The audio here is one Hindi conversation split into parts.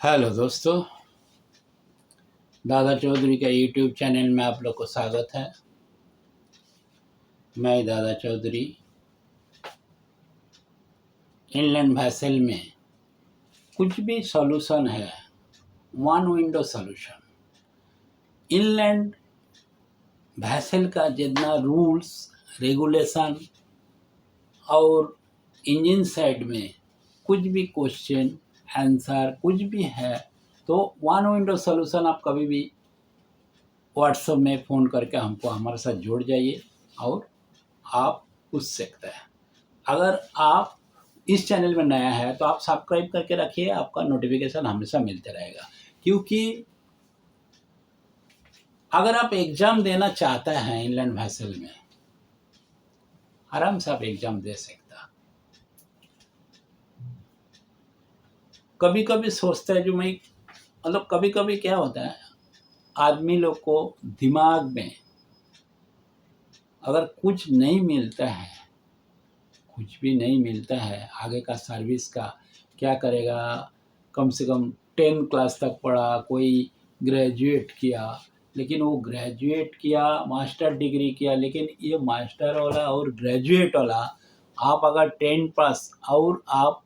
हेलो दोस्तों, दादा चौधरी का यूट्यूब चैनल में आप लोग को स्वागत है। मैं दादा चौधरी इनलैंड वेसल में कुछ भी सॉल्यूशन है, one window solution. Inland vessel का जितना रूल्स रेगुलेशन और इंजन साइड में कुछ भी क्वेश्चन आंसर कुछ भी है तो वन विंडो सॉल्यूशन आप कभी भी व्हाट्सएप में फ़ोन करके हमको हमारे साथ जुड़ जाइए और आप पूछ सकते हैं। अगर आप इस चैनल में नया है तो आप सब्सक्राइब करके रखिए, आपका नोटिफिकेशन हमेशा मिलते रहेगा। क्योंकि अगर आप एग्ज़ाम देना चाहते हैं इनलैंड वेसल में, आराम से आप एग्ज़ाम दे सकता। कभी कभी सोचता है जो मैं मतलब कभी कभी क्या होता है, आदमी लोग को दिमाग में अगर कुछ नहीं मिलता है, कुछ भी नहीं मिलता है आगे का सर्विस का, क्या करेगा। कम से कम 10 क्लास तक पढ़ा, कोई ग्रेजुएट किया, लेकिन वो ग्रेजुएट किया, मास्टर डिग्री किया, लेकिन ये मास्टर वाला और ग्रेजुएट वाला आप अगर 10 पास और आप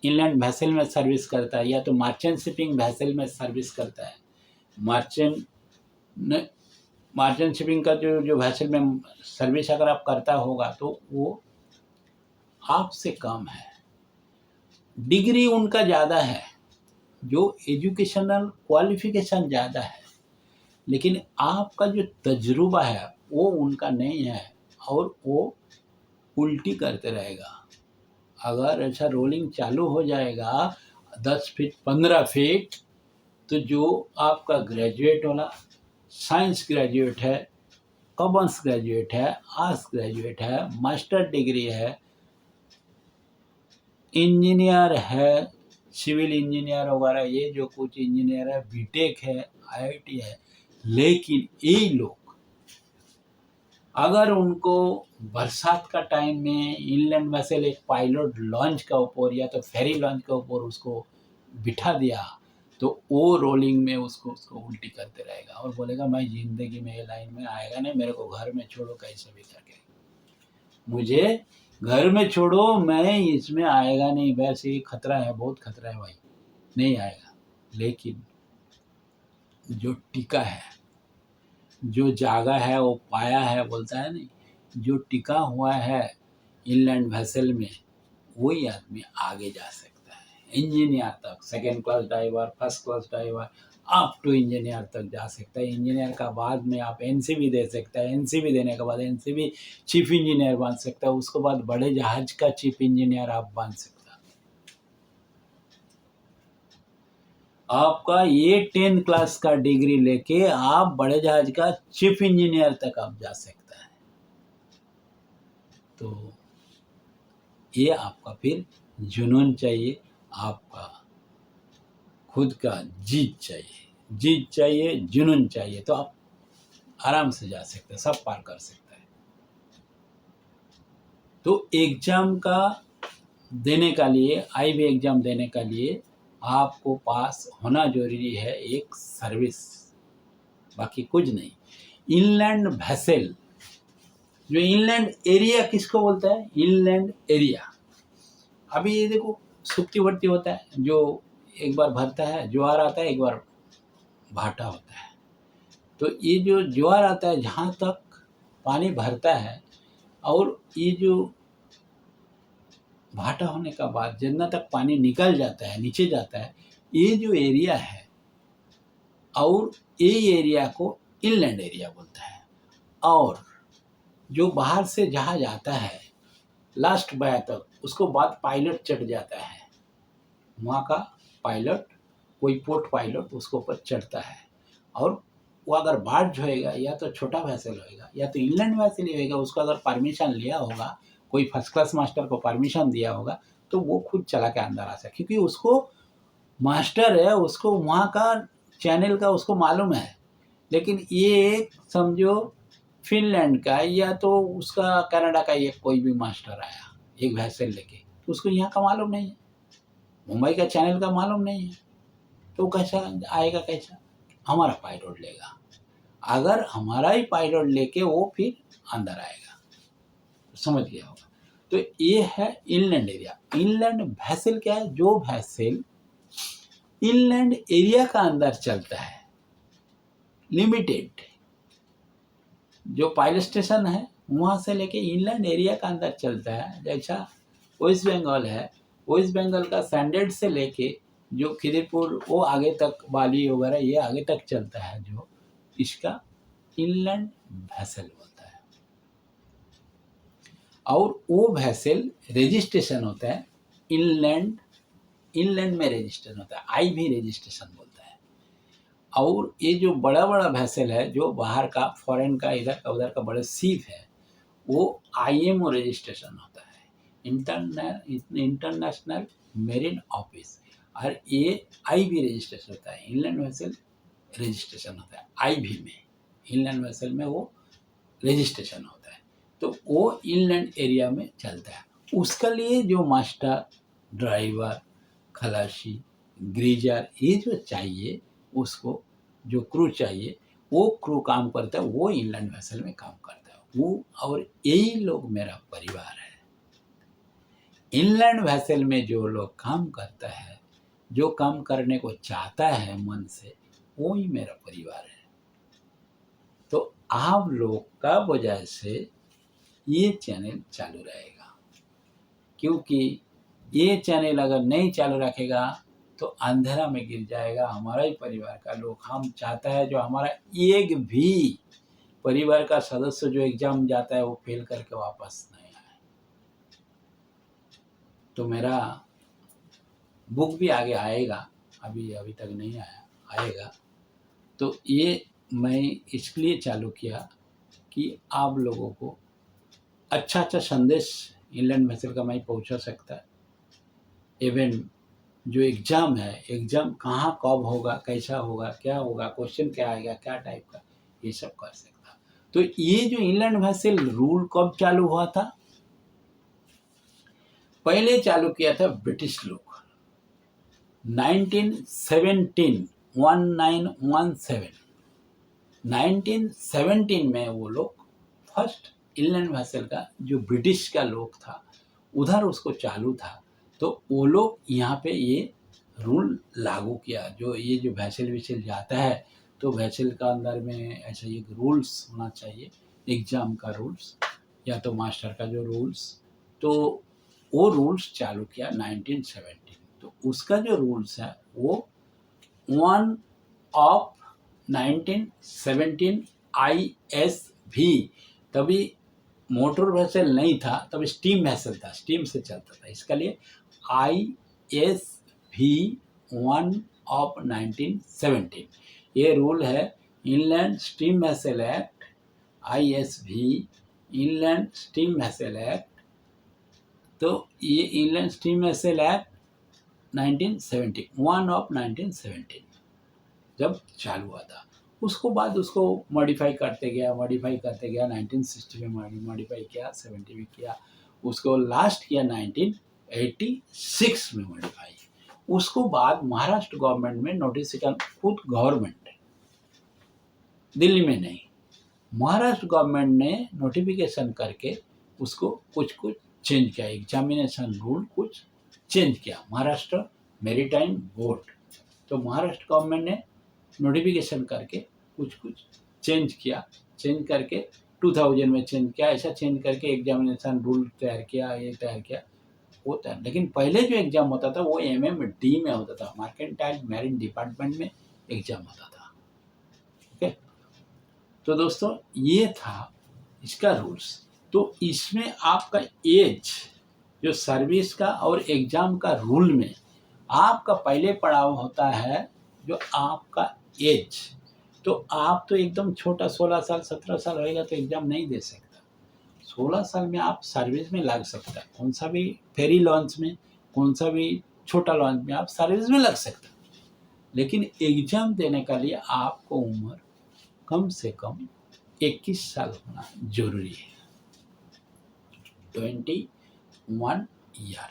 इनलैंड वेसल में सर्विस करता है या तो मर्चेंट शिपिंग वेसल में सर्विस करता है, मर्चेंट शिपिंग का जो वेसल में सर्विस अगर आप करता होगा तो वो आपसे कम है, डिग्री उनका ज़्यादा है, जो एजुकेशनल क्वालिफिकेशन ज़्यादा है, लेकिन आपका जो तजुर्बा है वो उनका नहीं है और वो उल्टी करते रहेगा। अगर ऐसा रोलिंग चालू हो जाएगा 10 फीट 15 फीट, तो जो आपका ग्रेजुएट वाला साइंस ग्रेजुएट है, कॉमर्स ग्रेजुएट है, आर्ट्स ग्रेजुएट है, मास्टर डिग्री है, इंजीनियर है, सिविल इंजीनियर वगैरह ये जो कुछ इंजीनियर है, बीटेक है, आईआईटी है, लेकिन ये लोग अगर उनको बरसात का टाइम में इनलैंड वेसल एक पायलट लॉन्च का ऊपर या तो फेरी लॉन्च का ऊपर उसको बिठा दिया तो वो रोलिंग में उसको उल्टी करते रहेगा और बोलेगा मैं जिंदगी में ये लाइन में आएगा नहीं, मेरे को घर में छोड़ो कैसे भी करके, मुझे घर में छोड़ो, मैं इसमें आएगा नहीं, वैसे ही खतरा है, बहुत खतरा है भाई, नहीं आएगा। लेकिन जो टिका है, जो जागा है वो पाया है, बोलता है नहीं, जो टिका हुआ है इनलैंड वेसल में वही आदमी आगे जा सकता है। इंजीनियर तक, second class driver, first class driver, up to engineer तक जा सकता है। इंजीनियर का बाद में आप एनसीबी दे सकता है, एनसीबी देने के बाद एनसीबी चीफ इंजीनियर बन सकता है, उसके बाद बड़े जहाज का चीफ इंजीनियर आप बन सकता है। आपका ये 10 क्लास का डिग्री लेके आप बड़े जहाज का चीफ इंजीनियर तक आप जा सकता है। तो ये आपका फिर जुनून चाहिए, आपका खुद का जीत चाहिए, जुनून चाहिए, तो आप आराम से जा सकते हैं, सब पार कर सकते हैं। तो एग्जाम का देने का लिए, आईबी एग्जाम देने का लिए आपको पास होना जरूरी है, एक सर्विस, बाकी कुछ नहीं। इनलैंड वेसल, जो इनलैंड एरिया किसको बोलता है, इनलैंड एरिया। अभी ये देखो सुक्ति भर्ती होता है, जो एक बार भरता है, ज्वार आता है, एक बार भाटा होता है। तो ये जो ज्वार आता है जहाँ तक पानी भरता है और ये जो भाटा होने का बाद जितना तक पानी निकल जाता है, नीचे जाता है, ये जो एरिया है और ये एरिया को इनलैंड एरिया बोलता है। और जो बाहर से जहाज आता है लास्ट बाय तक, उसको बाद पायलट चढ़ जाता है, वहाँ का पायलट, कोई पोर्ट पायलट उसके ऊपर चढ़ता है और वो अगर बार्ज होएगा या तो छोटा वैसल होएगा या तो इनलैंड वैसल ही होएगा, उसको अगर परमिशन लिया होगा, कोई फर्स्ट क्लास मास्टर को परमिशन दिया होगा तो वो खुद चला के अंदर आ सकता, क्योंकि उसको मास्टर है, उसको वहाँ का चैनल का उसको मालूम है। लेकिन ये समझो फिनलैंड का या तो उसका कनाडा का एक कोई भी मास्टर आया एक वैसल लेके, तो उसको यहाँ का मालूम नहीं है, मुंबई का चैनल का मालूम नहीं है, तो कैसा आएगा, कैसा हमारा पायलट लेगा। अगर हमारा ही पायलट लेके वो फिर अंदर आएगा, समझ गया होगा। तो ये है इनलैंड एरिया। इनलैंड वैसल क्या है, जो वैसल इनलैंड एरिया का अंदर चलता है, लिमिटेड, जो पायलट स्टेशन है वहाँ से लेके इनलैंड एरिया का अंदर चलता है। जैसा वेस्ट बंगाल है, वेस्ट बंगाल का सैंडेड से लेके जो खिदिरपुर वो आगे तक, बाली वगैरह ये आगे तक चलता है, जो इसका इनलैंड वैसल होता है। और वो वैसल रजिस्ट्रेशन होता है इनलैंड, इनलैंड में रजिस्ट्रेशन होता है, आईवी रजिस्ट्रेशन बोलता है। और ये जो बड़ा बड़ा वैसल है, जो बाहर का, फॉरेन का, इधर का उधर का बड़े सीप है, वो आईएमओ रजिस्ट्रेशन होता है, इंटरनेशनल मेरीन ऑफिस। और ये आईवी रजिस्ट्रेशन होता है, इनलैंड वैसल रजिस्ट्रेशन होता है आईवी में, इनलैंड वैसल में वो रजिस्ट्रेशन होता है। तो वो इनलैंड एरिया में चलता है। उसके लिए जो मास्टर, ड्राइवर, खलासी, ग्रीजर, ये जो चाहिए उसको, जो क्रू चाहिए, वो क्रू काम करता है, वो इनलैंड वैसल में काम करता है वो। और यही लोग मेरा परिवार है। इनलैंड वैसल में जो लोग काम करता है, जो काम करने को चाहता है मन से, वो ही मेरा परिवार है। तो आप लोग का वजह से ये चैनल चालू रहेगा, क्योंकि ये चैनल अगर नहीं चालू रखेगा तो अंधेरा में गिर जाएगा हमारा ही परिवार का लोग। हम चाहता है जो हमारा एक भी परिवार का सदस्य जो एग्जाम जाता है वो फेल करके वापस नहीं आए। तो मेरा बुक भी आगे आएगा, अभी तक नहीं आया, आएगा। तो ये मैं इसलिए चालू किया कि आप लोगों को अच्छा अच्छा संदेश इनलैंड वैसल का मैं पहुंचा सकता है। इवन जो एग्ज़ाम है, एग्ज़ाम कहाँ कब होगा, कैसा होगा, क्या होगा, क्वेश्चन क्या आएगा, क्या टाइप का, ये सब कर सकता। तो ये जो इनलैंड वैसल रूल कब चालू हुआ था, पहले चालू किया था ब्रिटिश लोग 1917, 1917 में वो लोग फर्स्ट इनलैंड वैसल का जो ब्रिटिश का लोग था उधर उसको चालू था। तो वो लोग यहाँ पे ये रूल लागू किया, जो ये जो वैसल वैसल जाता है तो वैसल का अंदर में ऐसा एक रूल्स होना चाहिए, एग्ज़ाम का रूल्स या तो मास्टर का जो रूल्स, तो वो रूल्स चालू किया 1917। तो उसका जो रूल्स है वो 1 ऑफ 1917 ISV, तभी मोटर वैसल नहीं था, तभी स्टीम वैसल था, स्टीम से चलता था। इसके लिए ISV 1 ऑफ 1917 ये रूल है। Inland steam vessel act, ISV inland steam vessel act. तो ये inland steam vessel act 1970, 1 of 1917 जब चालू हुआ था, उसको बाद उसको मॉडिफाई करते गया 1960 में मॉडिफाई किया, 70 में किया, उसको लास्ट किया 1986 में मॉडिफाई। उसको बाद महाराष्ट्र गवर्नमेंट में नोटिफिकेशन, खुद गवर्नमेंट, दिल्ली में नहीं, महाराष्ट्र गवर्नमेंट ने नोटिफिकेशन करके उसको कुछ कुछ चेंज किया, एग्जामिनेशन रूल कुछ चेंज किया, महाराष्ट्र मेरीटाइम बोर्ड। तो महाराष्ट्र गवर्नमेंट ने नोटिफिकेशन करके कुछ कुछ चेंज किया, चेंज करके 2000 में चेंज किया, ऐसा चेंज करके एग्जामिनेशन रूल तैयार किया, ये तैयार किया, वो तैयार। लेकिन पहले जो एग्ज़ाम होता था वो MMD में होता था, मर्केंटाइल मैरीन डिपार्टमेंट में एग्ज़ाम होता था। ओके, तो दोस्तों ये था इसका रूल्स। तो इसमें आपका एज, जो सर्विस का और एग्ज़ाम का रूल में आपका पहले पड़ाव होता है जो आपका एज। तो आप तो एकदम छोटा 16 साल 17 साल रहेगा तो एग्ज़ाम नहीं दे सकता। 16 साल में आप सर्विस में लग सकता है, कौन सा भी फेरी लॉन्च में, कौन सा भी छोटा लॉन्च में आप सर्विस में लग सकते हैं। लेकिन एग्ज़ाम देने के लिए आपको उम्र कम से कम 21 साल होना जरूरी है, 21 ईयर।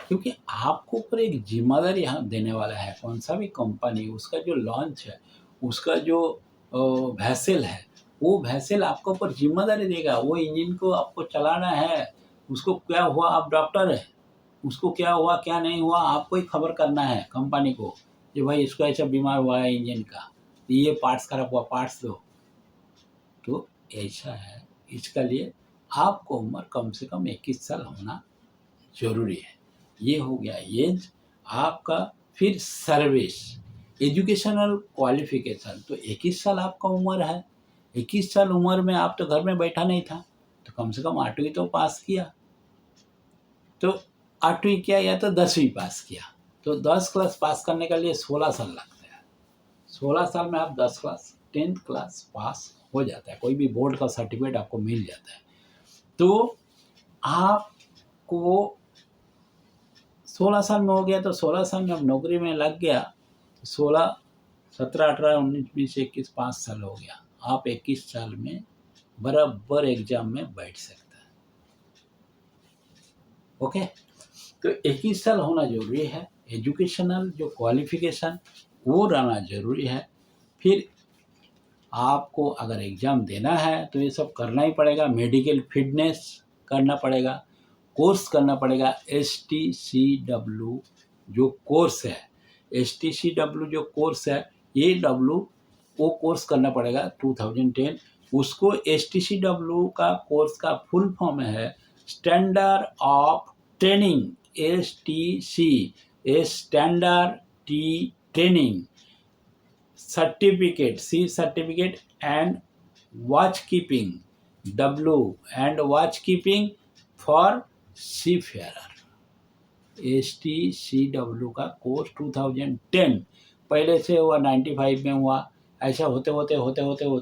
क्योंकि आपको ऊपर एक जिम्मेदारी यहाँ देने वाला है। कौन सा भी कंपनी उसका जो लॉन्च है, उसका जो वैसल है, वो वैसल आपके ऊपर जिम्मेदारी देगा। वो इंजन को आपको चलाना है, उसको क्या हुआ, आप डॉक्टर है, उसको क्या हुआ क्या नहीं हुआ आपको ही खबर करना है कंपनी को कि भाई इसको ऐसा बीमार हुआ है इंजन का, ये पार्ट्स खराब हुआ, पार्ट्स दो। तो ऐसा है, इसका लिए आपको उम्र कम से कम 21 साल होना जरूरी है। ये हो गया एज आपका। फिर सर्विस, एजुकेशनल क्वालिफिकेशन, तो 21 साल आपका उम्र है। 21 साल उम्र में आप तो घर में बैठा नहीं था, तो कम से कम 8वीं तो पास किया। तो 8वीं किया या तो 10वीं पास किया, तो 10 क्लास पास करने के लिए 16 साल लगता है। 16 साल में आप 10 क्लास 10th क्लास पास हो जाता है, कोई भी बोर्ड का सर्टिफिकेट आपको मिल जाता है। तो आपको 16 साल में हो गया, तो 16 साल में अब नौकरी में लग गया, 16 17 18 19 20 21 5 साल हो गया। आप 21 साल में बराबर एग्जाम में बैठ सकता है। ओके, तो 21 साल होना जरूरी है। एजुकेशनल जो क्वालिफिकेशन वो रहना जरूरी है। फिर आपको अगर एग्ज़ाम देना है तो ये सब करना ही पड़ेगा। मेडिकल फिटनेस करना पड़ेगा, कोर्स करना पड़ेगा। STCW जो कोर्स है, STCW जो कोर्स है, ये वो कोर्स करना पड़ेगा 2010। उसको STCW का कोर्स का फुल फॉर्म है standard of training, STC, standard T training certificate, C certificate and watch keeping, W and watch keeping for seafarer. STCW का कोर्स 2010 पहले से हुआ, 95 में हुआ। ऐसा होते होते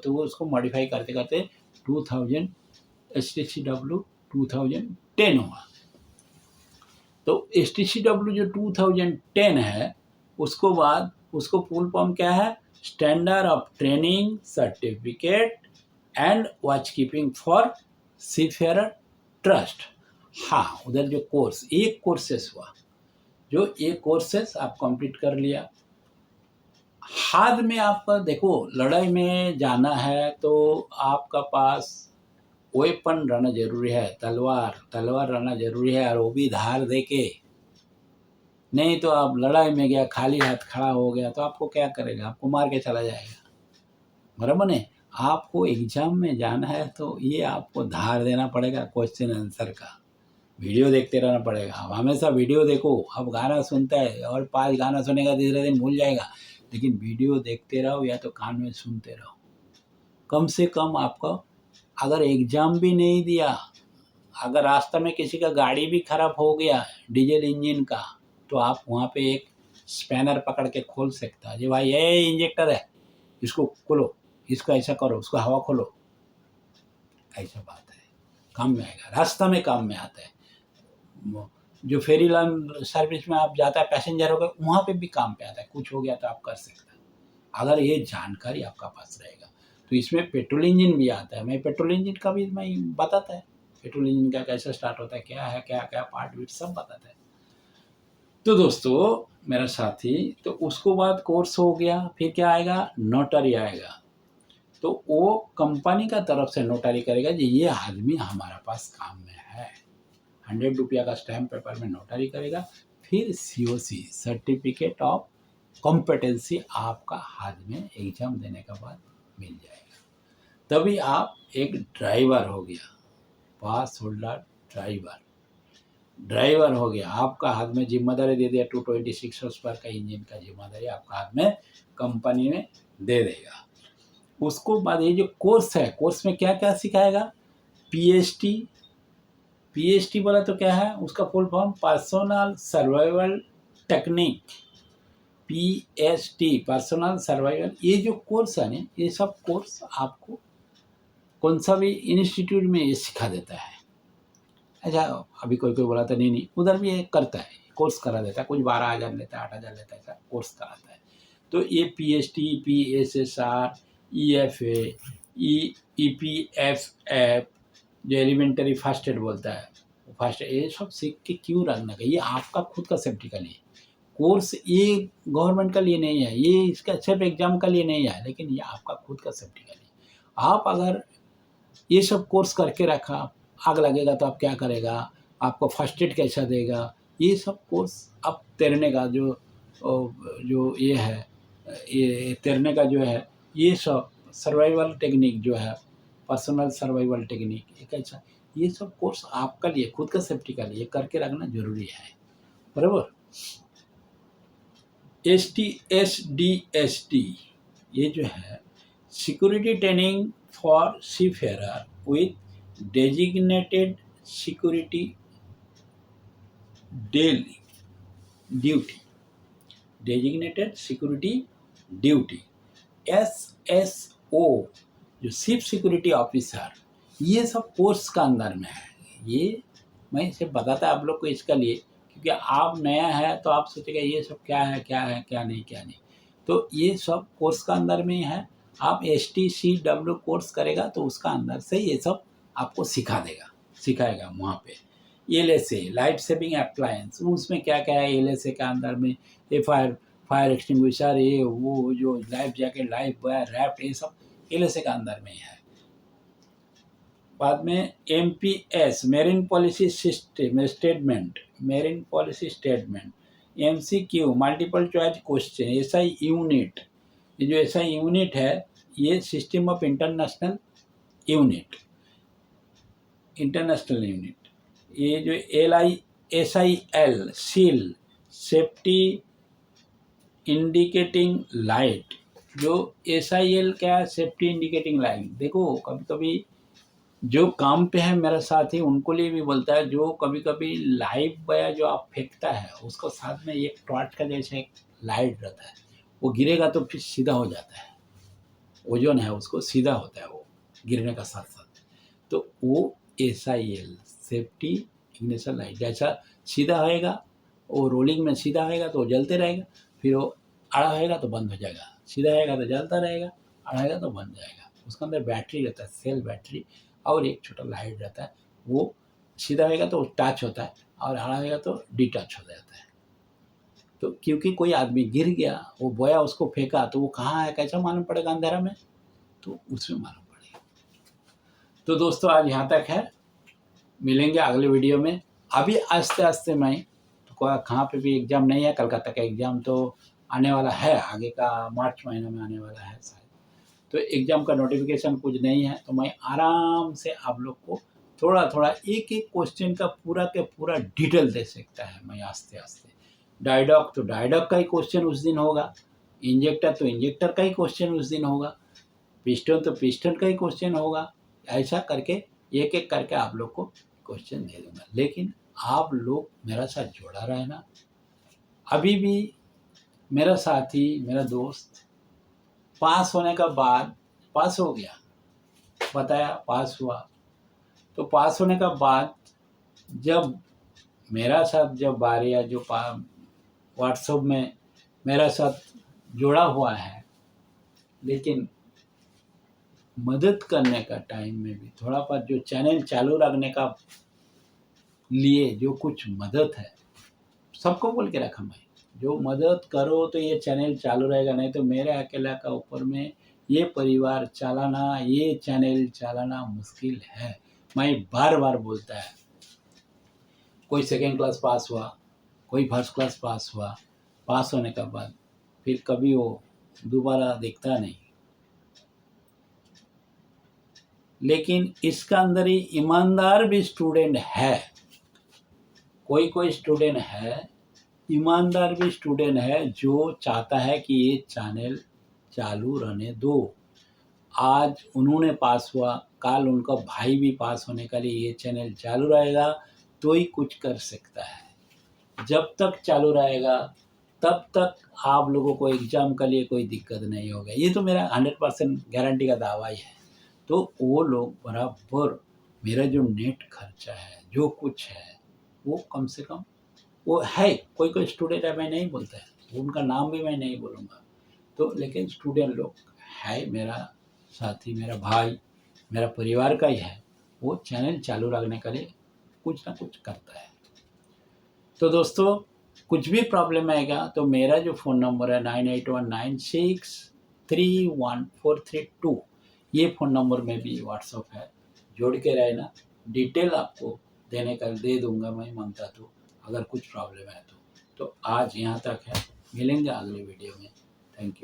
उसको मॉडिफाई करते करते 2000 STCW 2010 हुआ। तो STCW जो 2010 है, उसको बाद उसको फुल फॉर्म क्या है, standard of training certificate and watch keeping for seafarer trust. हाँ, उधर जो कोर्स, एक कोर्सेस हुआ, जो एक कोर्सेस आप कंप्लीट कर लिया। हाथ में आपका देखो, लड़ाई में जाना है तो आपका पास वेपन रहना जरूरी है, तलवार रहना जरूरी है, और वो भी धार दे के। नहीं तो आप लड़ाई में गया खाली हाथ खड़ा हो गया तो आपको क्या करेगा, आपको मार के चला जाएगा। बराबर नहीं, आपको एग्जाम में जाना है तो ये आपको धार देना पड़ेगा क्वेश्चन आंसर का। वीडियो देखते रहना पड़ेगा। अब हमेशा वीडियो देखो। अब गाना सुनता है और 5 गाना सुनेगा, तीसरे दिन भूल जाएगा। लेकिन वीडियो देखते रहो या तो कान में सुनते रहो। कम से कम आपको, अगर एग्जाम भी नहीं दिया, अगर रास्ते में किसी का गाड़ी भी खराब हो गया डीजल इंजन का, तो आप वहाँ पे एक स्पैनर पकड़ के खोल सकता है। जी भाई, ये इंजेक्टर है, इसको खोलो, इसको ऐसा करो, उसको हवा खोलो। ऐसा बात है, काम में आएगा, रास्ता में काम में आता है। जो फेरी लाइन सर्विस में आप जाता है पैसेंजर हो गए, वहाँ पे भी काम पे आता है। कुछ हो गया तो आप कर सकते हैं, अगर ये जानकारी आपका पास रहेगा। तो इसमें पेट्रोल इंजन भी आता है। मैं पेट्रोल इंजन का भी मैं बताता है, पेट्रोल इंजन का कैसे स्टार्ट होता है, क्या है, क्या क्या पार्ट विट सब बताता है। तो दोस्तों मेरा साथी, तो उसको बाद कोर्स हो गया, फिर क्या आएगा, नोटरी आएगा। तो वो कंपनी का तरफ से नोटरी करेगा जी ये आदमी हमारा पास काम में है। 100 रुपया का स्टैम्प पेपर में नोटरी करेगा। फिर COC, सर्टिफिकेट ऑफ कॉम्पिटेंसी, आपका हाथ में एग्जाम देने के बाद मिल जाएगा। तभी आप एक ड्राइवर हो गया, पास होल्डर ड्राइवर हो गया। आपका हाथ में जिम्मेदारी दे दिया, 226 हॉर्स पावर का इंजन का जिम्मेदारी आपका हाथ में कंपनी में दे देगा। उसको बाद ये जो कोर्स है, कोर्स में क्या क्या सिखाएगा, PST बोला तो क्या है, उसका full form personal survival technique, PST personal survival. ये जो कोर्स है ना, ये सब कोर्स आपको कौन सा भी इंस्टीट्यूट में ये सिखा देता है। अच्छा, अभी कोई बोला था नहीं उधर भी ये करता है, कोर्स करा देता है। कुछ 12,000 लेता है, 8,000 लेता है, ऐसा कोर्स कराता है। तो ये PST, PSSR, EFA, EPFF जो एलिमेंटरी फर्स्ट एड बोलता है, फर्स्ट ये सब सीख के क्यों रखना का, ये आपका खुद का सेफ्टी का लिए कोर्स, ये गवर्नमेंट का लिए नहीं है, ये इसका सिर्फ एग्जाम का लिए नहीं है, लेकिन ये आपका खुद का सेफ्टी का लिए। आप अगर ये सब कोर्स करके रखा, आग लगेगा तो आप क्या करेगा, आपको फर्स्ट एड कैसा देगा, ये सब कोर्स अब तैरने का जो ये है, ये तैरने का जो है, ये सब सर्वाइवल टेक्निक जो है, पर्सनल सर्वाइवल टेक्निक, ये कैसा, ये सब कोर्स आपका लिए खुद का सेफ्टी का लिए करके रखना जरूरी है, बराबर। STSDST ये जो है security training for seafarer with designated security daily duty, designated security duty, SSO जो चीफ सिक्योरिटी ऑफिसर, ये सब कोर्स का अंदर में है। ये मैं इसे बताता आप लोग को इसका लिए, क्योंकि आप नया है तो आप सोचेगा ये सब क्या है क्या नहीं, तो ये सब कोर्स का अंदर में ही है। आप STCW कोर्स करेगा तो उसका अंदर से ये सब आपको सिखाएगा वहाँ पे। LSA लाइफ सेविंग अप्लायंस, उसमें क्या क्या है LSA के अंदर में, ये फायर एक्सटिंग्विशर, ये वो जो life jacket, life boy, raft, ये सब LSA का अंदर में ही है। बाद में MPS marine policy statement, marine policy statement, MCQ multiple choice question, SI unit, ये जो SI यूनिट है ये सिस्टम ऑफ इंटरनेशनल यूनिट, ये जो SIL seal safety indicating light, जो SIL क्या है, सेफ्टी इंडिकेटिंग लाइट। देखो कभी कभी जो काम पे है मेरा साथी उनको लिए भी बोलता है, जो कभी कभी लाइव बया जो आप फेंकता है उसको साथ में एक टॉर्च का जैसे एक लाइट रहता है, वो गिरेगा तो फिर सीधा हो जाता है, ओजोन है उसको सीधा होता है वो गिरने का साथ साथ, तो वो SIL सेफ्टी इग्निशन लाइट जैसा सीधा होएगा, वो रोलिंग में सीधा होएगा तो जलते रहेगा, फिर वो आड़ा होएगा तो बंद हो जाएगा, सीधा होएगा तो जलता रहेगा, आड़ा होएगा तो बंद जाएगा। उसके अंदर बैटरी रहता है, सेल बैटरी, और एक छोटा लाइट रहता है, वो सीधा होएगा तो टच होता है और आड़ा होएगा तो डिटच हो जाता है। तो क्योंकि कोई आदमी गिर गया, वो बोया उसको फेंका, तो वो कहाँ है कैसा मालूम पड़ेगा अंधेरा में, तो उसमें मालूम पड़ेगा। तो दोस्तों आज यहाँ तक है, मिलेंगे अगले वीडियो में। अभी आस्ते आस्ते मैं तो कहाँ पे भी एग्ज़ाम नहीं है, कलकत्ता का एग्ज़ाम तो आने वाला है, आगे का मार्च महीने में आने वाला है शायद, तो एग्ज़ाम का नोटिफिकेशन कुछ नहीं है, तो मैं आराम से आप लोग को थोड़ा थोड़ा एक एक क्वेश्चन का पूरा के पूरा डिटेल दे सकता है मैं आस्ते आस्ते। डायडॉक तो डायडॉक का ही क्वेश्चन उस दिन होगा, इंजेक्टर तो इंजेक्टर का ही क्वेश्चन उस दिन होगा, पिस्टन तो पिस्टन का ही क्वेश्चन होगा, ऐसा करके एक एक करके आप लोग को क्वेश्चन दे दूंगा। लेकिन आप लोग मेरा साथ जोड़ा रहना। अभी भी मेरा साथी, मेरा दोस्त पास होने का बाद, पास हो गया, बताया पास हुआ, तो पास होने का बाद जब मेरा साथ जब बारिया जो व्हाट्सएप में मेरा साथ जुड़ा हुआ है, लेकिन मदद करने का टाइम में भी थोड़ा पर जो चैनल चालू रखने का लिए जो कुछ मदद है, सबको बोल के रखा मैं, जो मदद करो तो ये चैनल चालू रहेगा, नहीं तो मेरे अकेला का ऊपर में ये परिवार चलाना, ये चैनल चलाना मुश्किल है। मैं बार बार बोलता है, कोई सेकेंड क्लास पास हुआ, कोई फर्स्ट क्लास पास हुआ, पास होने के बाद फिर कभी वो दोबारा दिखता नहीं, लेकिन इसका अंदर ही ईमानदार भी स्टूडेंट है, कोई स्टूडेंट है ईमानदार भी स्टूडेंट है जो चाहता है कि ये चैनल चालू रहने दो। आज उन्होंने पास हुआ, कल उनका भाई भी पास होने के लिए ये चैनल चालू रहेगा तो ही कुछ कर सकता है। जब तक चालू रहेगा तब तक आप लोगों को एग्ज़ाम के लिए कोई दिक्कत नहीं होगा, ये तो मेरा 100% गारंटी का दावा ही है। तो वो लोग बराबर मेरा जो नेट खर्चा है, जो कुछ है, वो कम से कम वो है, कोई स्टूडेंट है, मैं नहीं बोलता है, उनका नाम भी मैं नहीं बोलूँगा, तो लेकिन स्टूडेंट लोग है, मेरा साथी, मेरा भाई, मेरा परिवार का ही है, वो चैनल चालू रखने के लिए कुछ ना कुछ करता है। तो दोस्तों कुछ भी प्रॉब्लम आएगा तो मेरा जो फ़ोन नंबर है 9819631432, ये फ़ोन नंबर में भी व्हाट्सअप है, जोड़ के रहना। डिटेल आपको देने का दे दूंगा मैं मांगता तो, अगर कुछ प्रॉब्लम है तो आज यहाँ तक है, मिलेंगे अगले वीडियो में। Thank you.